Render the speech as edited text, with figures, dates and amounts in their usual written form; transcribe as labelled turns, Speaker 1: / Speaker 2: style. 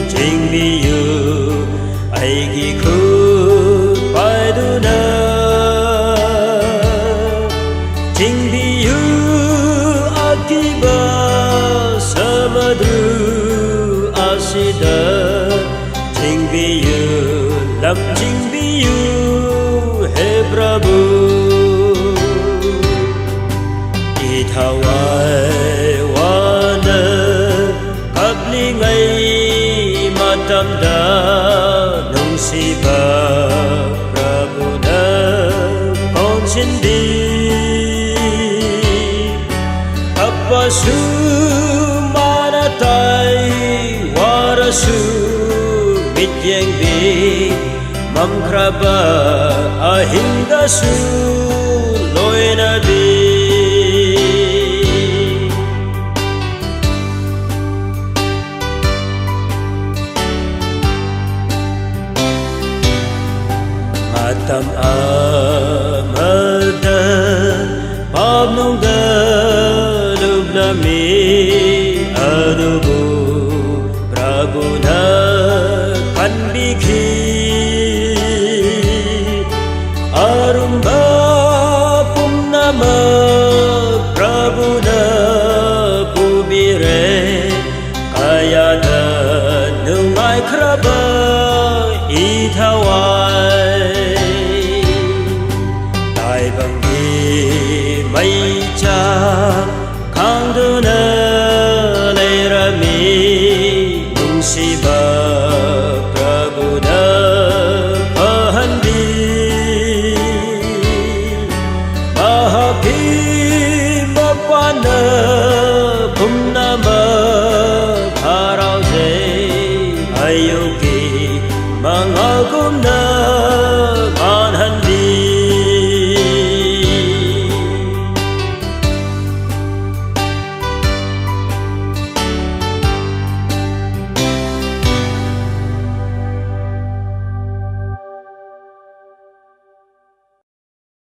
Speaker 1: 징비유 아이기 그 바이두나 징비유 아키바 사마드 아시다 징비유 람 징비유 헤브라부 이타와이 와나 갑링아이 마탐다 농시바 프라부나 본신디 아빠수 마나타이 와라수 밑양비 맘크라바 아힌다수 로에나비 Matam amada pabnongda lublami adubu prabuna kanbiki arumba pumnama prabuna pubire kayada nungai kraba ithawai mây cha khang đưa nơ lê ra mi nung si ba prabhu nơ pahan di mahapi bapa nơ phum nama bharao je ayogi manga kum nơ